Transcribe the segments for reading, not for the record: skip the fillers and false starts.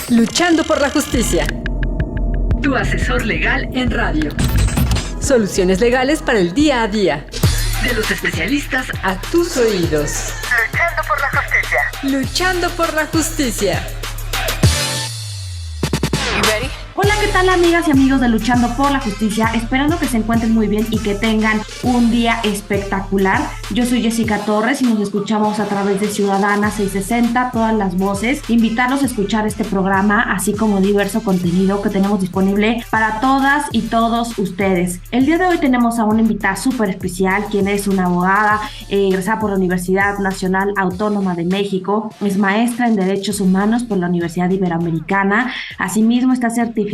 Luchando por la justicia. Tu asesor legal en radio. Soluciones legales para el día a día. De los especialistas a tus oídos. Luchando por la justicia. Luchando por la justicia. Hola, ¿qué tal, amigas y amigos de Luchando por la Justicia? Esperando que se encuentren muy bien y que tengan un día espectacular. Yo soy Jessica Torres y nos escuchamos a través de Ciudadana 660, todas las voces. Invitarlos a escuchar este programa, así como diverso contenido que tenemos disponible para todas y todos ustedes. El día de hoy tenemos a una invitada súper especial, quien es una abogada egresada por la Universidad Nacional Autónoma de México. Es maestra en Derechos Humanos por la Universidad Iberoamericana. Asimismo, está certificada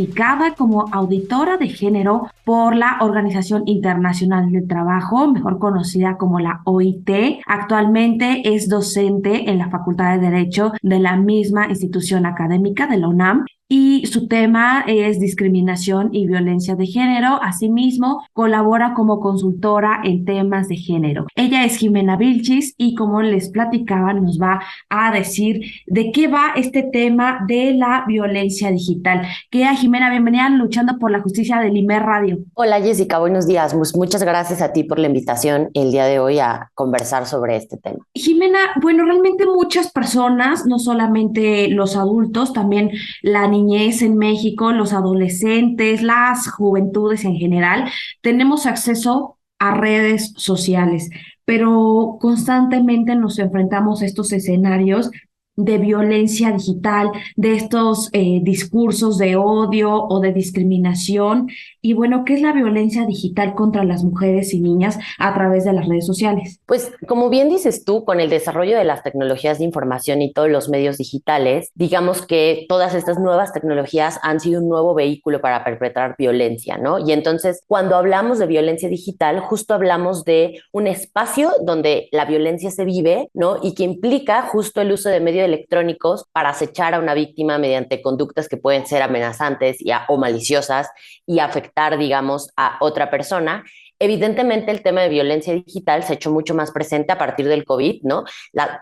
como auditora de género por la Organización Internacional del Trabajo, mejor conocida como la OIT. Actualmente es docente en la Facultad de Derecho de la misma institución académica de la UNAM. Y su tema es discriminación y violencia de género. Asimismo, colabora como consultora en temas de género. Ella es Jimena Vilchis y, como les platicaba, nos va a decir de qué va este tema de la violencia digital. Jimena, bienvenida a Luchando por la Justicia de Limer Radio. Hola, Jessica, buenos días. Muchas gracias a ti por la invitación el día de hoy a conversar sobre este tema. Jimena, bueno, realmente muchas personas, no solamente los adultos, también la niñez en México, los adolescentes, las juventudes en general, tenemos acceso a redes sociales, pero constantemente nos enfrentamos a estos escenarios de violencia digital, de estos discursos de odio o de discriminación. Y bueno, ¿qué es la violencia digital contra las mujeres y niñas a través de las redes sociales? Pues como bien dices tú, con el desarrollo de las tecnologías de información y todos los medios digitales, digamos que todas estas nuevas tecnologías han sido un nuevo vehículo para perpetrar violencia, ¿no? Y entonces, cuando hablamos de violencia digital, justo hablamos de un espacio donde la violencia se vive, ¿no? Y que implica justo el uso de medios electrónicos para acechar a una víctima mediante conductas que pueden ser amenazantes o maliciosas y afectar, digamos, a otra persona. Evidentemente, el tema de violencia digital se ha hecho mucho más presente a partir del COVID, ¿no?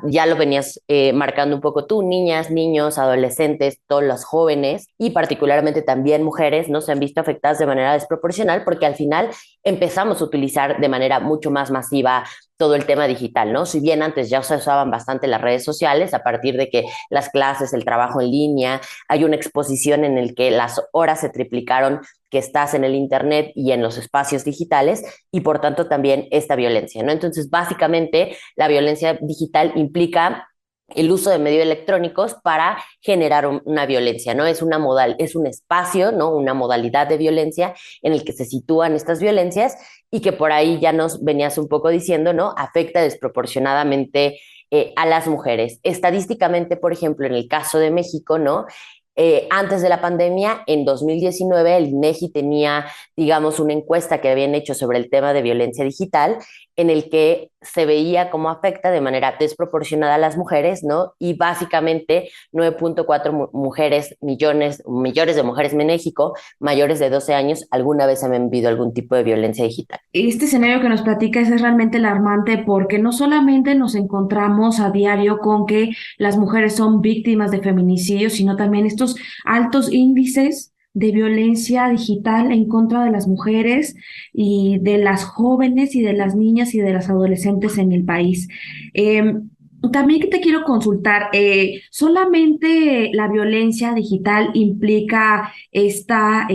Ya lo venías marcando un poco tú, niñas, niños, adolescentes, todos los jóvenes y particularmente también mujeres, ¿no? Se han visto afectadas de manera desproporcional porque al final empezamos a utilizar de manera mucho más masiva todo el tema digital, ¿no? Si bien antes ya se usaban bastante las redes sociales, a partir de que las clases, el trabajo en línea, hay una exposición en el que las horas se triplicaron que estás en el internet y en los espacios digitales y por tanto también esta violencia, ¿no? Entonces, básicamente, la violencia digital implica el uso de medios electrónicos para generar una violencia, ¿no? Es un espacio, ¿no? Una modalidad de violencia en el que se sitúan estas violencias y que por ahí ya nos venías un poco diciendo, ¿no? Afecta desproporcionadamente a las mujeres. Estadísticamente, por ejemplo, en el caso de México, ¿no? Antes de la pandemia, en 2019, el INEGI tenía, digamos, una encuesta que habían hecho sobre el tema de violencia digital, en el que se veía cómo afecta de manera desproporcionada a las mujeres, ¿no? Y básicamente 9.4 millones de mujeres en México, mayores de 12 años, alguna vez han vivido algún tipo de violencia digital. Este escenario que nos platicas es realmente alarmante porque no solamente nos encontramos a diario con que las mujeres son víctimas de feminicidio, sino también estos altos índices de violencia digital en contra de las mujeres y de las jóvenes y de las niñas y de las adolescentes en el país. También que te quiero consultar, ¿solamente la violencia digital implica esta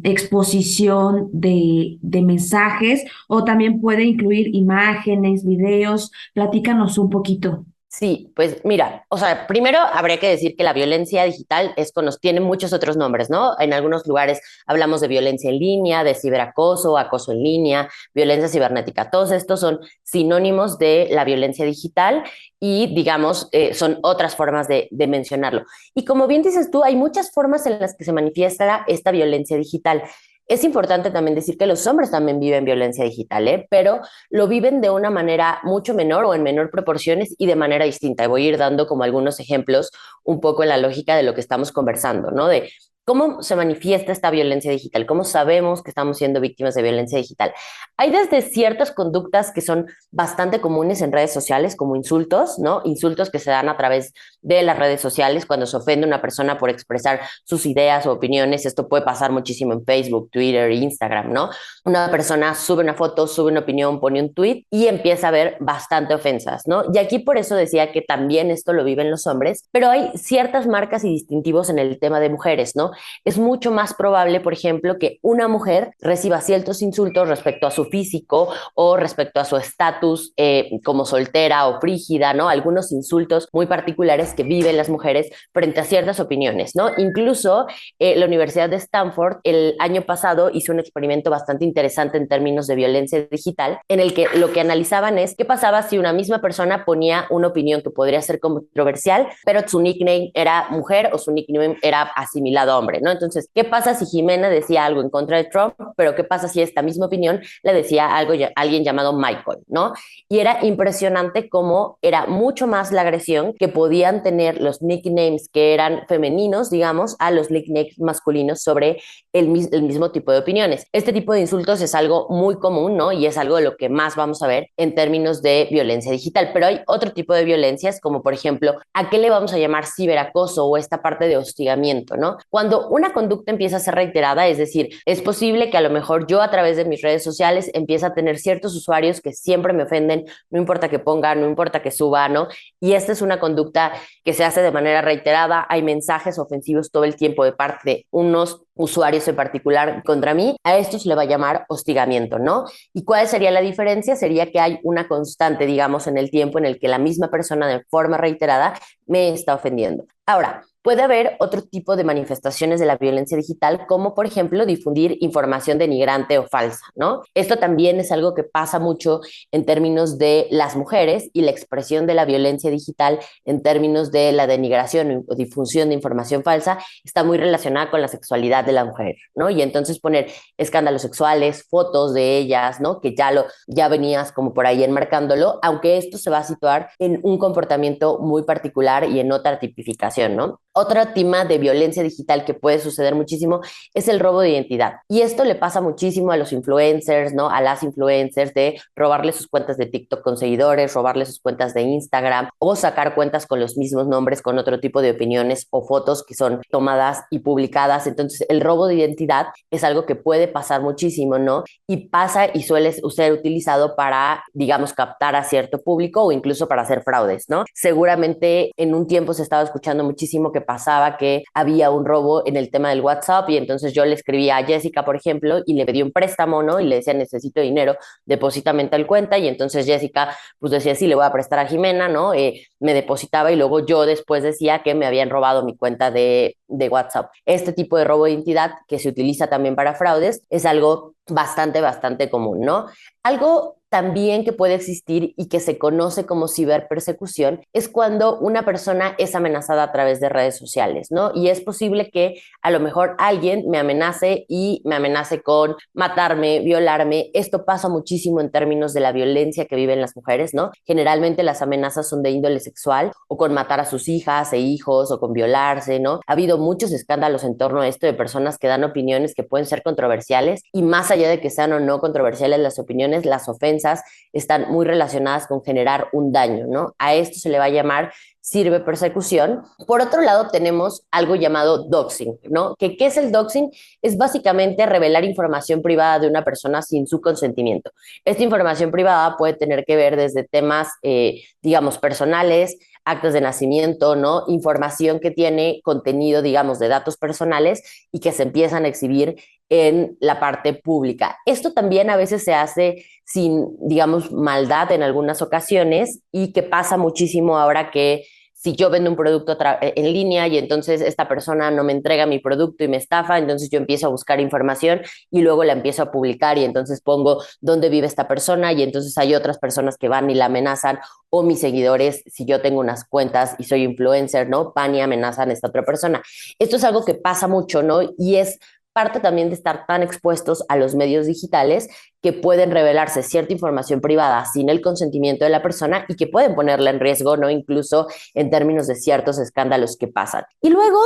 exposición de mensajes o también puede incluir imágenes, videos? Platícanos un poquito. Sí, pues mira, o sea, primero habría que decir que la violencia digital tiene muchos otros nombres, ¿no? En algunos lugares hablamos de violencia en línea, de ciberacoso, acoso en línea, violencia cibernética. Todos estos son sinónimos de la violencia digital y, digamos, son otras formas de mencionarlo. Y como bien dices tú, hay muchas formas en las que se manifiesta esta violencia digital. Es importante también decir que los hombres también viven violencia digital, pero lo viven de una manera mucho menor o en menor proporciones y de manera distinta. Y voy a ir dando como algunos ejemplos un poco en la lógica de lo que estamos conversando, ¿no? De ¿Cómo se manifiesta esta violencia digital? ¿Cómo sabemos que estamos siendo víctimas de violencia digital? Hay desde ciertas conductas que son bastante comunes en redes sociales, como insultos, ¿no? Insultos que se dan a través de las redes sociales cuando se ofende a una persona por expresar sus ideas o opiniones. Esto puede pasar muchísimo en Facebook, Twitter, Instagram, ¿no? Una persona sube una foto, sube una opinión, pone un tweet y empieza a haber bastante ofensas, ¿no? Y aquí por eso decía que también esto lo viven los hombres, pero hay ciertas marcas y distintivos en el tema de mujeres, ¿no? Es mucho más probable, por ejemplo, que una mujer reciba ciertos insultos respecto a su físico o respecto a su estatus como soltera o frígida, ¿no? Algunos insultos muy particulares que viven las mujeres frente a ciertas opiniones, ¿no? Incluso la Universidad de Stanford el año pasado hizo un experimento bastante interesante en términos de violencia digital, en el que lo que analizaban es qué pasaba si una misma persona ponía una opinión que podría ser controversial, pero su nickname era mujer o su nickname era asimilado a hombre, ¿no? Entonces, ¿qué pasa si Jimena decía algo en contra de Trump, pero qué pasa si esta misma opinión le decía algo alguien llamado Michael, ¿no? Y era impresionante cómo era mucho más la agresión que podían tener los nicknames que eran femeninos, digamos, a los nicknames masculinos sobre el mismo tipo de opiniones. Este tipo de insultos es algo muy común, ¿no? Y es algo de lo que más vamos a ver en términos de violencia digital. Pero hay otro tipo de violencias, como por ejemplo, ¿a qué le vamos a llamar ciberacoso o esta parte de hostigamiento, ¿no? Cuando una conducta empieza a ser reiterada, es decir, es posible que a lo mejor yo a través de mis redes sociales empiece a tener ciertos usuarios que siempre me ofenden, no importa que ponga, no importa que suba, ¿no? Y esta es una conducta que se hace de manera reiterada, hay mensajes ofensivos todo el tiempo de parte de unos usuarios en particular contra mí, a esto se le va a llamar hostigamiento, ¿no? ¿Y cuál sería la diferencia? Sería que hay una constante, digamos, en el tiempo en el que la misma persona de forma reiterada me está ofendiendo. Ahora, puede haber otro tipo de manifestaciones de la violencia digital, como por ejemplo difundir información denigrante o falsa, ¿no? Esto también es algo que pasa mucho en términos de las mujeres y la expresión de la violencia digital en términos de la denigración o difusión de información falsa está muy relacionada con la sexualidad de la mujer, ¿no? Y entonces poner escándalos sexuales, fotos de ellas, ¿no? Que ya venías como por ahí enmarcándolo, aunque esto se va a situar en un comportamiento muy particular y en otra tipificación, ¿no? Otro tema de violencia digital que puede suceder muchísimo es el robo de identidad. Y esto le pasa muchísimo a los influencers, ¿no? A las influencers de robarle sus cuentas de TikTok con seguidores, robarle sus cuentas de Instagram o sacar cuentas con los mismos nombres con otro tipo de opiniones o fotos que son tomadas y publicadas. Entonces, el robo de identidad es algo que puede pasar muchísimo, ¿no? Y pasa y suele ser utilizado para, digamos, captar a cierto público o incluso para hacer fraudes, ¿no? Seguramente en un tiempo se estaba escuchando muchísimo que pasaba que había un robo en el tema del WhatsApp y entonces yo le escribía a Jessica, por ejemplo, y le pedí un préstamo, ¿no? Y le decía, necesito dinero, deposítame en tal cuenta, y entonces Jessica pues decía, sí, le voy a prestar a Jimena, ¿no? Me depositaba y luego yo después decía que me habían robado mi cuenta de WhatsApp. Este tipo de robo de identidad que se utiliza también para fraudes es algo bastante común, ¿no? Algo también que puede existir y que se conoce como ciberpersecución es cuando una persona es amenazada a través de redes sociales, ¿no? Y es posible que a lo mejor alguien me amenace y me amenace con matarme, violarme. Esto pasa muchísimo en términos de la violencia que viven las mujeres, ¿no? Generalmente las amenazas son de índole sexual o con matar a sus hijas e hijos o con violarse, ¿no? Ha habido muchos escándalos en torno a esto de personas que dan opiniones que pueden ser controversiales y más allá de que sean o no controversiales las opiniones, las ofensas están muy relacionadas con generar un daño, ¿no? A esto se le va a llamar ciberpersecución. Por otro lado, tenemos algo llamado doxing, ¿no? ¿Qué es el doxing? Es básicamente revelar información privada de una persona sin su consentimiento. Esta información privada puede tener que ver desde temas, digamos, personales, actas de nacimiento, ¿no? Información que tiene contenido, digamos, de datos personales y que se empiezan a exhibir en la parte pública. Esto también a veces se hace sin, digamos, maldad en algunas ocasiones y que pasa muchísimo ahora que si yo vendo un producto en línea y entonces esta persona no me entrega mi producto y me estafa, entonces yo empiezo a buscar información y luego la empiezo a publicar y entonces pongo dónde vive esta persona y entonces hay otras personas que van y la amenazan o mis seguidores, si yo tengo unas cuentas y soy influencer, ¿no? Van y amenazan a esta otra persona. Esto es algo que pasa mucho, ¿no? Y es parte también de estar tan expuestos a los medios digitales que pueden revelarse cierta información privada sin el consentimiento de la persona y que pueden ponerla en riesgo, ¿no? Incluso en términos de ciertos escándalos que pasan. Y luego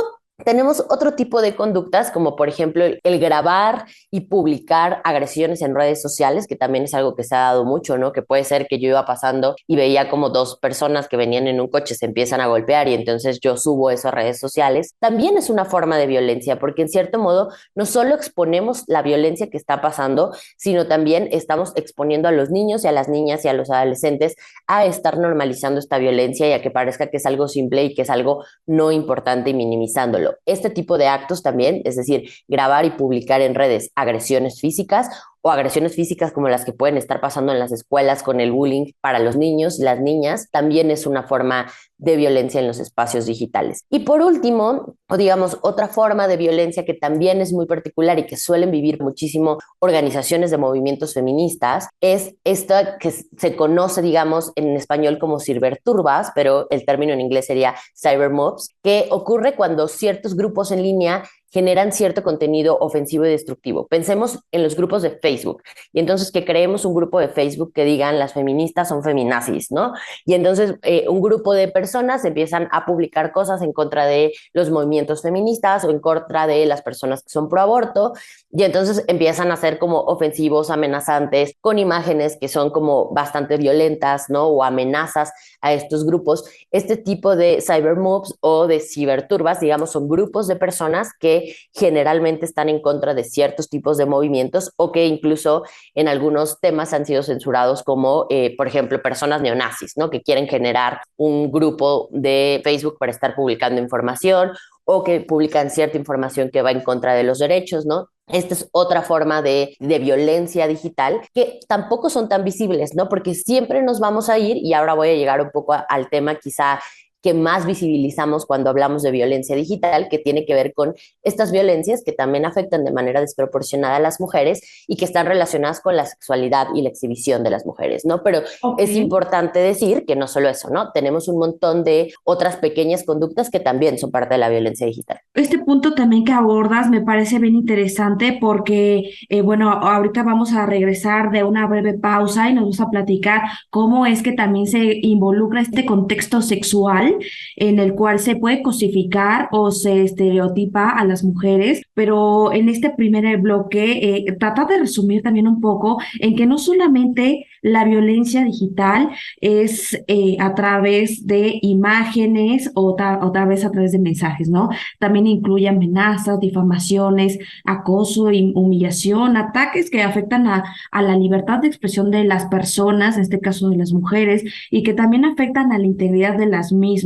tenemos otro tipo de conductas, como por ejemplo el grabar y publicar agresiones en redes sociales, que también es algo que se ha dado mucho, ¿no? Que puede ser que yo iba pasando y veía como dos personas que venían en un coche se empiezan a golpear y entonces yo subo eso a redes sociales. También es una forma de violencia, porque en cierto modo no solo exponemos la violencia que está pasando, sino también estamos exponiendo a los niños y a las niñas y a los adolescentes a estar normalizando esta violencia y a que parezca que es algo simple y que es algo no importante y minimizándolo. Este tipo de actos también, es decir, grabar y publicar en redes agresiones físicas o agresiones físicas como las que pueden estar pasando en las escuelas con el bullying para los niños y las niñas, también es una forma de violencia en los espacios digitales. Y por último, o digamos, otra forma de violencia que también es muy particular y que suelen vivir muchísimo organizaciones de movimientos feministas, es esta que se conoce, digamos, en español como ciberturbas, pero el término en inglés sería cybermobs, que ocurre cuando ciertos grupos en línea generan cierto contenido ofensivo y destructivo. Pensemos en los grupos de Facebook y entonces que creemos un grupo de Facebook que digan las feministas son feminazis, ¿no? Y entonces un grupo de personas empiezan a publicar cosas en contra de los movimientos feministas o en contra de las personas que son pro aborto y entonces empiezan a ser como ofensivos, amenazantes, con imágenes que son como bastante violentas, ¿no? O amenazas a estos grupos. Este tipo de cybermobs o de ciberturbas, digamos, son grupos de personas que generalmente están en contra de ciertos tipos de movimientos o que incluso en algunos temas han sido censurados como, por ejemplo, personas neonazis, ¿no? Que quieren generar un grupo de Facebook para estar publicando información o que publican cierta información que va en contra de los derechos, ¿no? Esta es otra forma de violencia digital que tampoco son tan visibles, ¿no? Porque siempre nos vamos a ir, y ahora voy a llegar un poco al tema quizá que más visibilizamos cuando hablamos de violencia digital, que tiene que ver con estas violencias que también afectan de manera desproporcionada a las mujeres y que están relacionadas con la sexualidad y la exhibición de las mujeres, ¿no? Pero es importante decir que no solo eso, ¿no? Tenemos un montón de otras pequeñas conductas que también son parte de la violencia digital. Este punto también que abordas me parece bien interesante porque, bueno, ahorita vamos a regresar de una breve pausa y nos vamos a platicar cómo es que también se involucra este contexto sexual en el cual se puede cosificar o se estereotipa a las mujeres, pero en este primer bloque trata de resumir también un poco en que no solamente la violencia digital es a través de imágenes o otra vez a través de mensajes, ¿no? También incluye amenazas, difamaciones, acoso, humillación, ataques que afectan a la libertad de expresión de las personas, en este caso de las mujeres, y que también afectan a la integridad de las mismas.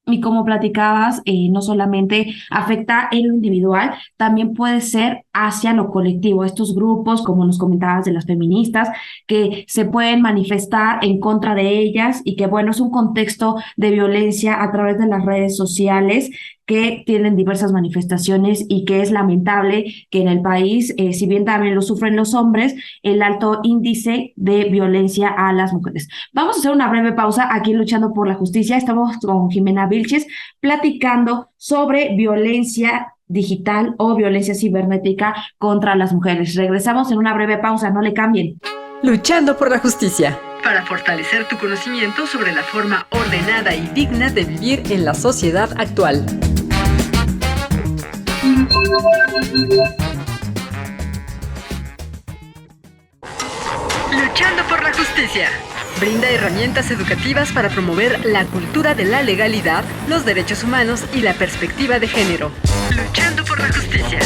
Y como platicabas, no solamente afecta en lo individual, también puede ser hacia lo colectivo. Estos grupos, como nos comentabas de las feministas, que se pueden manifestar en contra de ellas y que, bueno, es un contexto de violencia a través de las redes sociales que tienen diversas manifestaciones y que es lamentable que en el país, si bien también lo sufren los hombres, el alto índice de violencia a las mujeres. Vamos a hacer una breve pausa aquí Luchando por la Justicia. Estamos con Jimena Vilches platicando sobre violencia digital o violencia cibernética contra las mujeres. Regresamos en una breve pausa, no le cambien. Luchando por la Justicia. Para fortalecer tu conocimiento sobre la forma ordenada y digna de vivir en la sociedad actual. Luchando por la Justicia. Brinda herramientas educativas para promover la cultura de la legalidad, los derechos humanos y la perspectiva de género. Luchando por la Justicia.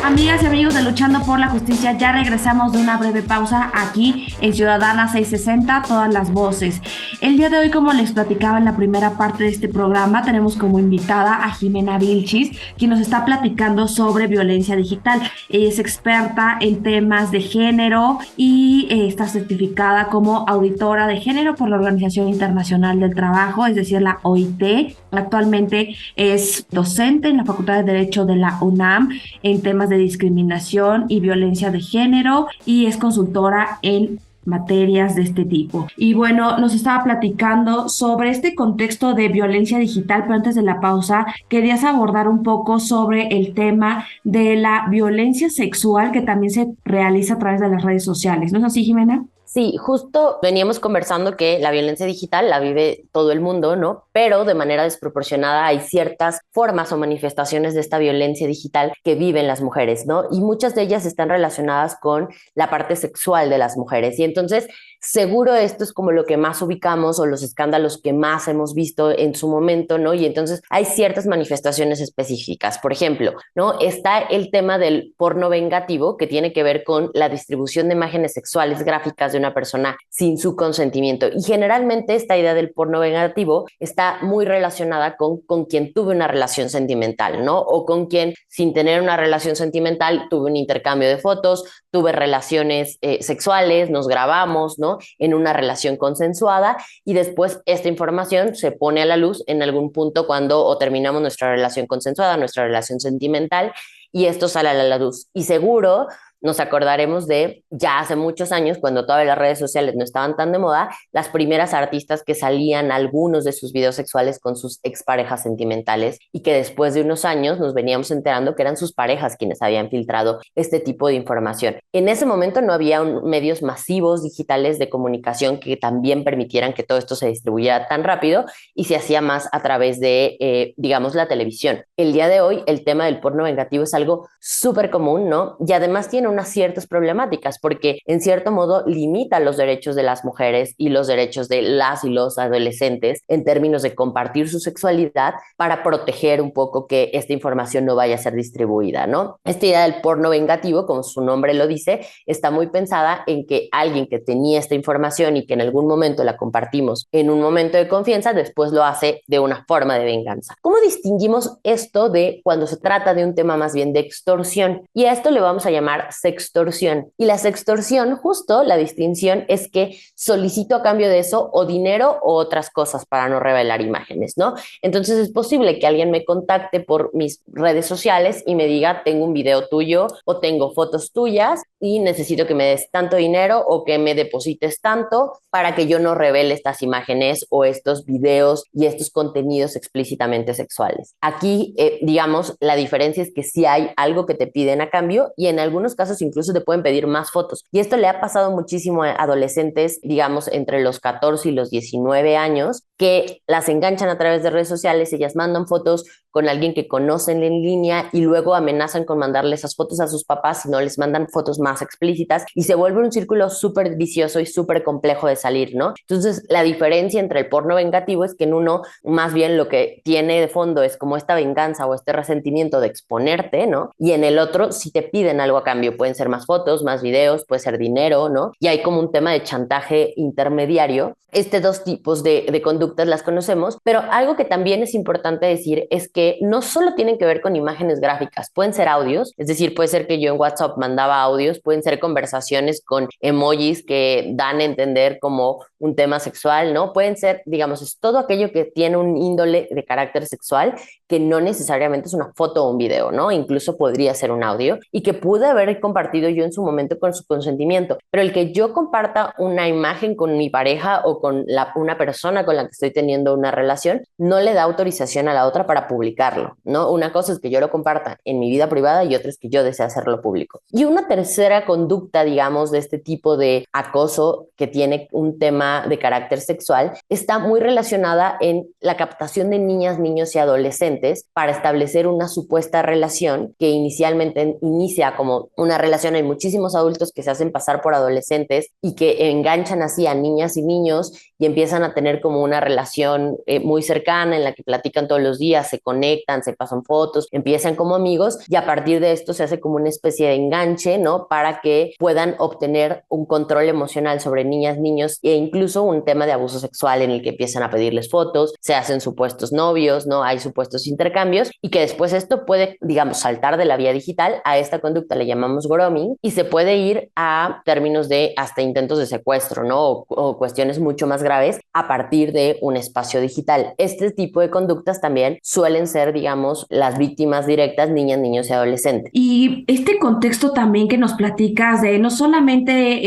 Amigas y amigos de Luchando por la Justicia, ya regresamos de una breve pausa aquí en Ciudadana 660, todas las voces. El día de hoy, como les platicaba en la primera parte de este programa, tenemos como invitada a Jimena Vilches, quien nos está platicando sobre violencia digital. Ella es experta en temas de género y está certificada como auditora de género por la Organización Internacional del Trabajo, es decir, la OIT. Actualmente es docente en la Facultad de Derecho de la UNAM en temas de discriminación y violencia de género y es consultora en materias de este tipo. Y bueno, nos estaba platicando sobre este contexto de violencia digital, pero antes de la pausa querías abordar un poco sobre el tema de la violencia sexual que también se realiza a través de las redes sociales. ¿No es así, Jimena? Sí, justo veníamos conversando que la violencia digital la vive todo el mundo, ¿no? Pero de manera desproporcionada hay ciertas formas o manifestaciones de esta violencia digital que viven las mujeres, ¿no? Y muchas de ellas están relacionadas con la parte sexual de las mujeres. Y entonces, seguro esto es como lo que más ubicamos o los escándalos que más hemos visto en su momento, ¿no? Y entonces hay ciertas manifestaciones específicas. Por ejemplo, ¿no? Está el tema del porno vengativo, que tiene que ver con la distribución de imágenes sexuales gráficas de una persona sin su consentimiento. Y generalmente esta idea del porno vengativo está muy relacionada con quien tuve una relación sentimental, ¿no? O con quien, sin tener una relación sentimental, tuve un intercambio de fotos, tuve relaciones sexuales, nos grabamos, ¿no? En una relación consensuada, y después esta información se pone a la luz en algún punto cuando o terminamos nuestra relación consensuada, nuestra relación sentimental, y esto sale a la luz. Y seguro nos acordaremos de ya hace muchos años, cuando todas las redes sociales no estaban tan de moda, las primeras artistas que salían algunos de sus videos sexuales con sus exparejas sentimentales, y que después de unos años nos veníamos enterando que eran sus parejas quienes habían filtrado este tipo de información. En ese momento no había medios masivos digitales de comunicación que también permitieran que todo esto se distribuyera tan rápido, y se hacía más a través de, digamos, la televisión. El día de hoy el tema del porno vengativo es algo súper común, ¿no? Y además tiene unas ciertas problemáticas, porque en cierto modo limita los derechos de las mujeres y los derechos de las y los adolescentes en términos de compartir su sexualidad, para proteger un poco que esta información no vaya a ser distribuida, ¿no? Esta idea del porno vengativo, como su nombre lo dice, está muy pensada en que alguien que tenía esta información y que en algún momento la compartimos en un momento de confianza, después lo hace de una forma de venganza. ¿Cómo distinguimos esto de cuando se trata de un tema más bien de extorsión? Y a esto le vamos a llamar sextorsión. Y la sextorsión, justo la distinción es que solicito a cambio de eso o dinero o otras cosas para no revelar imágenes, ¿no? Entonces es posible que alguien me contacte por mis redes sociales y me diga: tengo un video tuyo o tengo fotos tuyas y necesito que me des tanto dinero o que me deposites tanto para que yo no revele estas imágenes o estos videos y estos contenidos explícitamente sexuales. Aquí, digamos, la diferencia es que sí hay algo que te piden a cambio, y en algunos casos incluso te pueden pedir más fotos. Y esto le ha pasado muchísimo a adolescentes, digamos, entre los 14 y los 19 años, que las enganchan a través de redes sociales. Ellas mandan fotos con alguien que conocen en línea y luego amenazan con mandarle esas fotos a sus papás si no les mandan fotos más explícitas, y se vuelve un círculo súper vicioso y súper complejo de salir, ¿no? Entonces, la diferencia entre el porno vengativo es que en uno más bien lo que tiene de fondo es como esta venganza o este resentimiento de exponerte, ¿no? Y en el otro sí te piden algo a cambio, pueden ser más fotos, más videos, puede ser dinero, ¿no? Y hay como un tema de chantaje intermediario. Dos tipos de conductas las conocemos, pero algo que también es importante decir es que no solo tienen que ver con imágenes gráficas, pueden ser audios, es decir, puede ser que yo en WhatsApp mandaba audios, pueden ser conversaciones con emojis que dan a entender como un tema sexual, ¿no? Pueden ser, digamos, es todo aquello que tiene un índole de carácter sexual, que no necesariamente es una foto o un video, ¿no? Incluso podría ser un audio, y que pude haber compartido yo en su momento con su consentimiento. Pero el que yo comparta una imagen con mi pareja o con una persona con la que estoy teniendo una relación, no le da autorización a la otra para publicarlo, ¿no? Una cosa es que yo lo comparta en mi vida privada y otra es que yo desee hacerlo público. Y una tercera conducta, digamos, de este tipo de acoso que tiene un tema de carácter sexual, está muy relacionada en la captación de niñas, niños y adolescentes para establecer una supuesta relación que inicialmente inicia como una relación. Hay muchísimos adultos que se hacen pasar por adolescentes y que enganchan así a niñas y niños y empiezan a tener como una relación muy cercana en la que platican todos los días, se conectan, se pasan fotos, empiezan como amigos, y a partir de esto se hace como una especie de enganche, ¿no? Para que puedan obtener un control emocional sobre niñas, niños, e incluso un tema de abuso sexual en el que empiezan a pedirles fotos, se hacen supuestos novios, ¿no? Hay supuestos intercambios, y que después esto puede, digamos, saltar de la vía digital. A esta conducta le llamamos grooming, y se puede ir a términos de hasta intentos de secuestro, ¿no? O cuestiones mucho más graves a partir de un espacio digital. Este tipo de conductas también suelen ser, digamos, las víctimas directas niñas, niños y adolescentes. Y este contexto también que nos platicas de no solamente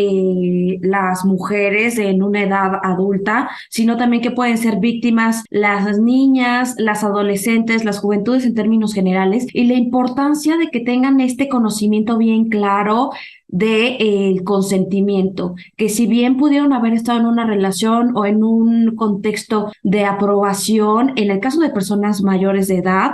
las mujeres en una edad adulta, sino también que pueden ser víctimas las niñas, las adolescentes, las juventudes en términos generales, y la importancia de que tengan este conocimiento bien claro del consentimiento, que si bien pudieron haber estado en una relación o en un contexto de aprobación, en el caso de personas mayores de edad,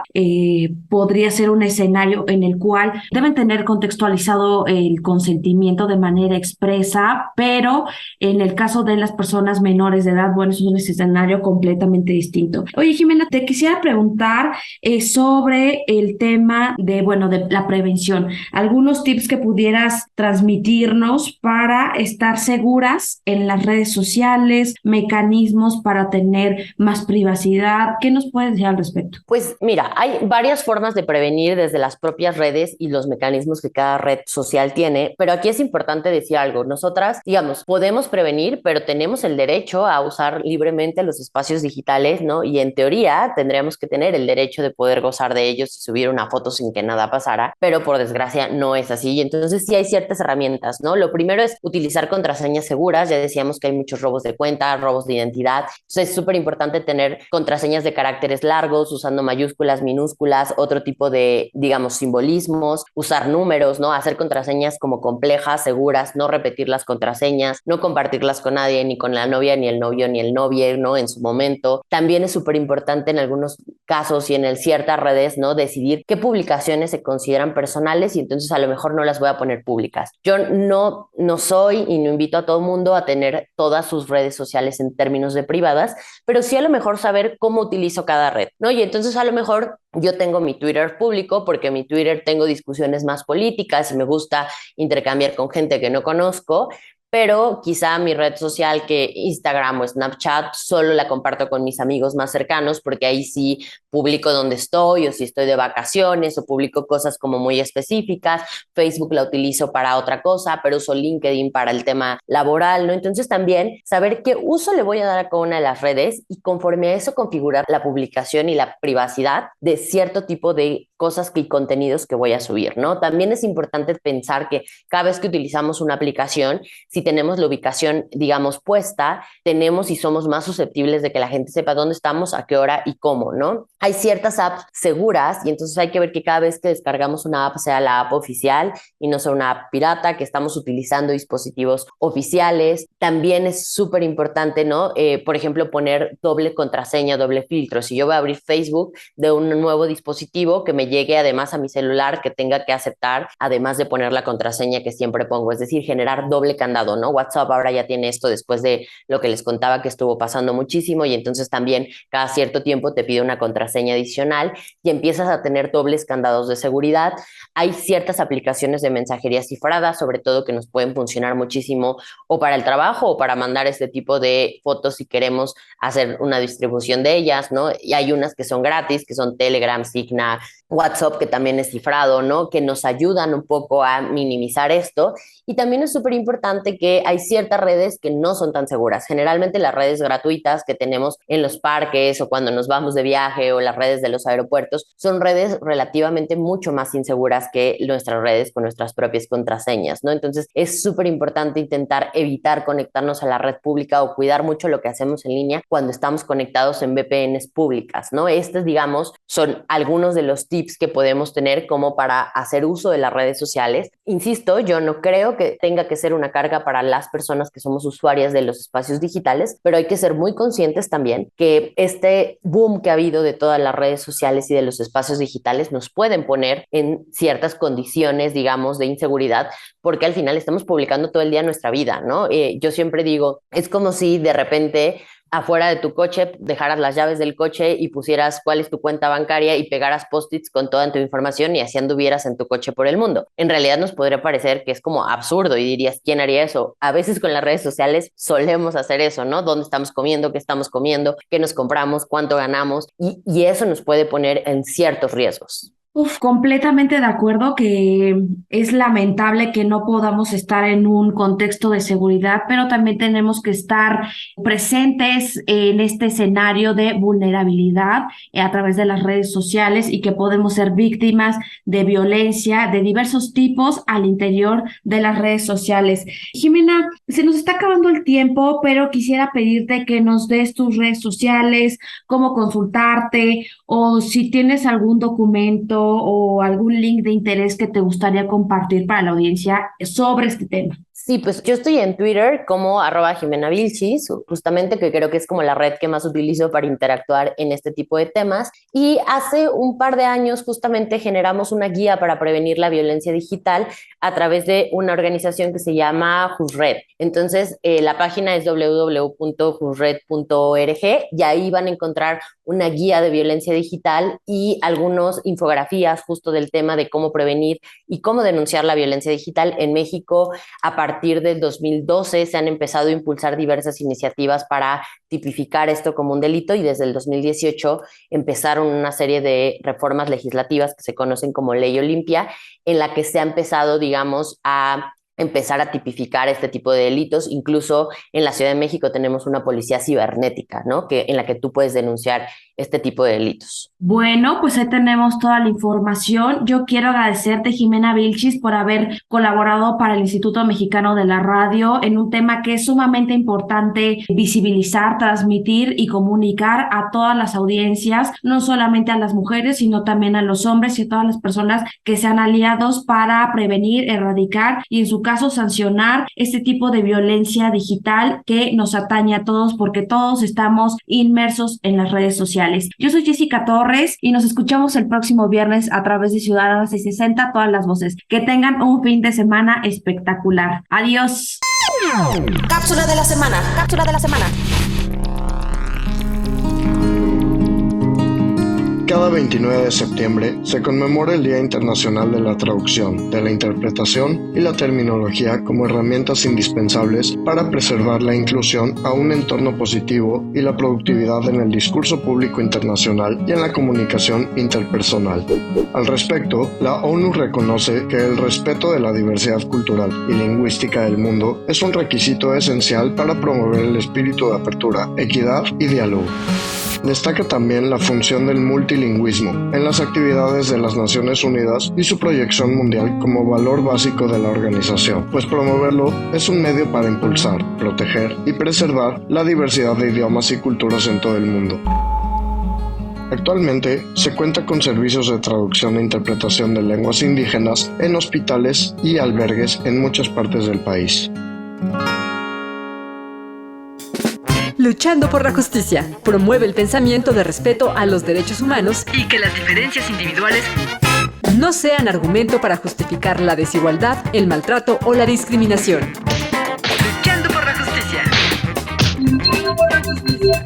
podría ser un escenario en el cual deben tener contextualizado el consentimiento de manera expresa, pero en el caso de las personas menores de edad, bueno, es un escenario completamente distinto. Oye, Jimena, te quisiera preguntar sobre el tema de la prevención. Algunos tips que pudieras transmitirnos para estar seguras en las redes sociales, mecanismos para tener más privacidad. ¿Qué nos puedes decir al respecto? Pues mira, hay varias formas de prevenir desde las propias redes y los mecanismos que cada red social tiene, pero aquí es importante decir algo. Nosotras, digamos, podemos prevenir, pero tenemos el derecho a usar libremente los espacios digitales, ¿no? Y en teoría tendríamos que tener el derecho de poder gozar de ellos y subir una foto sin que nada pasara, pero por desgracia no es así. Y entonces sí hay ciertas herramientas, ¿no? Lo primero es utilizar contraseñas seguras. Ya decíamos que hay muchos robos de cuenta, robos de identidad. Entonces es súper importante tener contraseñas de caracteres largos, usando mayúsculas, minúsculas, otro tipo de, digamos, simbolismos, usar números, ¿no? Hacer contraseñas como complejas, seguras, no repetir las contraseñas, no compartirlas con nadie, ni con la novia, ni el novio, ni el novio, ¿no? En su momento. También es súper importante en algunos casos y en ciertas redes, ¿no? Decidir qué publicaciones se consideran personales y entonces a lo mejor no las voy a poner públicas. Yo no soy y no invito a todo el mundo a tener todas sus redes sociales en términos de privadas, pero sí a lo mejor saber cómo utilizo cada red, ¿no? Y entonces a lo mejor yo tengo mi Twitter público porque en mi Twitter tengo discusiones más políticas y me gusta intercambiar con gente que no conozco, pero quizá mi red social que Instagram o Snapchat solo la comparto con mis amigos más cercanos porque ahí sí publico dónde estoy o si estoy de vacaciones o publico cosas como muy específicas. Facebook la utilizo para otra cosa, pero uso LinkedIn para el tema laboral, ¿no? Entonces también saber qué uso le voy a dar a cada una de las redes y conforme a eso configurar la publicación y la privacidad de cierto tipo de cosas y contenidos que voy a subir, ¿no? También es importante pensar que cada vez que utilizamos una aplicación, si tenemos la ubicación, digamos, puesta, tenemos y somos más susceptibles de que la gente sepa dónde estamos, a qué hora y cómo, ¿no? Hay ciertas apps seguras y entonces hay que ver que cada vez que descargamos una app sea la app oficial y no sea una app pirata, que estamos utilizando dispositivos oficiales. También es súper importante, ¿no? Por ejemplo, poner doble contraseña, doble filtro. Si yo voy a abrir Facebook de un nuevo dispositivo, que me llegue además a mi celular, que tenga que aceptar, además de poner la contraseña que siempre pongo, es decir, generar doble candado, ¿no? WhatsApp ahora ya tiene esto después de lo que les contaba que estuvo pasando muchísimo y entonces también cada cierto tiempo te pide una contraseña adicional y empiezas a tener dobles candados de seguridad. Hay ciertas aplicaciones de mensajería cifrada, sobre todo que nos pueden funcionar muchísimo o para el trabajo o para mandar este tipo de fotos si queremos hacer una distribución de ellas, ¿no? Y hay unas que son gratis, que son Telegram, Signa, WhatsApp, que también es cifrado, ¿no? Que nos ayudan un poco a minimizar esto. Y también es súper importante que hay ciertas redes que no son tan seguras. Generalmente las redes gratuitas que tenemos en los parques o cuando nos vamos de viaje o las redes de los aeropuertos son redes relativamente mucho más inseguras que nuestras redes con nuestras propias contraseñas, ¿no? Entonces es súper importante intentar evitar conectarnos a la red pública o cuidar mucho lo que hacemos en línea cuando estamos conectados en VPNs públicas, ¿no? Estos, digamos, son algunos de los tips que podemos tener como para hacer uso de las redes sociales. Insisto, yo no creo que tenga que ser una carga para las personas que somos usuarias de los espacios digitales, pero hay que ser muy conscientes también que este boom que ha habido de todas las redes sociales y de los espacios digitales nos pueden poner en ciertas condiciones, digamos, de inseguridad, porque al final estamos publicando todo el día nuestra vida, ¿no? Yo siempre digo, es como si de repente afuera de tu coche dejaras las llaves del coche y pusieras cuál es tu cuenta bancaria y pegaras post-its con toda tu información y así anduvieras en tu coche por el mundo. En realidad nos podría parecer que es como absurdo y dirías, ¿quién haría eso? A veces con las redes sociales solemos hacer eso, ¿no? ¿Dónde estamos comiendo? ¿Qué estamos comiendo? ¿Qué nos compramos? ¿Cuánto ganamos? Y eso nos puede poner en ciertos riesgos. Completamente de acuerdo que es lamentable que no podamos estar en un contexto de seguridad, pero también tenemos que estar presentes en este escenario de vulnerabilidad a través de las redes sociales y que podemos ser víctimas de violencia de diversos tipos al interior de las redes sociales. Jimena, se nos está acabando el tiempo, pero quisiera pedirte que nos des tus redes sociales, cómo consultarte o si tienes algún documento sitio o algún link de interés que te gustaría compartir para la audiencia sobre este tema. Sí, pues yo estoy en Twitter como @JimenaVilchis, justamente, que creo que es como la red que más utilizo para interactuar en este tipo de temas. Y hace un par de años justamente generamos una guía para prevenir la violencia digital a través de una organización que se llama JUSRED. Entonces, la página es www.jusred.org y ahí van a encontrar una guía de violencia digital y algunas infografías justo del tema de cómo prevenir y cómo denunciar la violencia digital en México. A partir del 2012 se han empezado a impulsar diversas iniciativas para tipificar esto como un delito y desde el 2018 empezaron una serie de reformas legislativas que se conocen como Ley Olimpia, en la que se ha empezado, digamos, a empezar a tipificar este tipo de delitos. Incluso en la Ciudad de México tenemos una policía cibernética, ¿no? En la que tú puedes denunciar este tipo de delitos. Bueno, pues ahí tenemos toda la información. Yo quiero agradecerte, Jimena Vilchis, por haber colaborado para el Instituto Mexicano de la Radio en un tema que es sumamente importante visibilizar, transmitir y comunicar a todas las audiencias, no solamente a las mujeres, sino también a los hombres y a todas las personas que sean aliados para prevenir, erradicar y en su caso sancionar este tipo de violencia digital que nos atañe a todos porque todos estamos inmersos en las redes sociales. Yo soy Jessica Torres y nos escuchamos el próximo viernes a través de Ciudadana 660, todas las voces. Que tengan un fin de semana espectacular. Adiós. Cápsula de la semana. Cápsula de la semana. Cada 29 de septiembre se conmemora el Día Internacional de la Traducción, de la Interpretación y la Terminología como herramientas indispensables para preservar la inclusión a un entorno positivo y la productividad en el discurso público internacional y en la comunicación interpersonal. Al respecto, la ONU reconoce que el respeto de la diversidad cultural y lingüística del mundo es un requisito esencial para promover el espíritu de apertura, equidad y diálogo. Destaca también la función del multilingüismo en las actividades de las Naciones Unidas y su proyección mundial como valor básico de la organización, pues promoverlo es un medio para impulsar, proteger y preservar la diversidad de idiomas y culturas en todo el mundo. Actualmente se cuenta con servicios de traducción e interpretación de lenguas indígenas en hospitales y albergues en muchas partes del país. Luchando por la justicia. Promueve el pensamiento de respeto a los derechos humanos y que las diferencias individuales no sean argumento para justificar la desigualdad, el maltrato o la discriminación. Luchando por la justicia. Luchando por la justicia.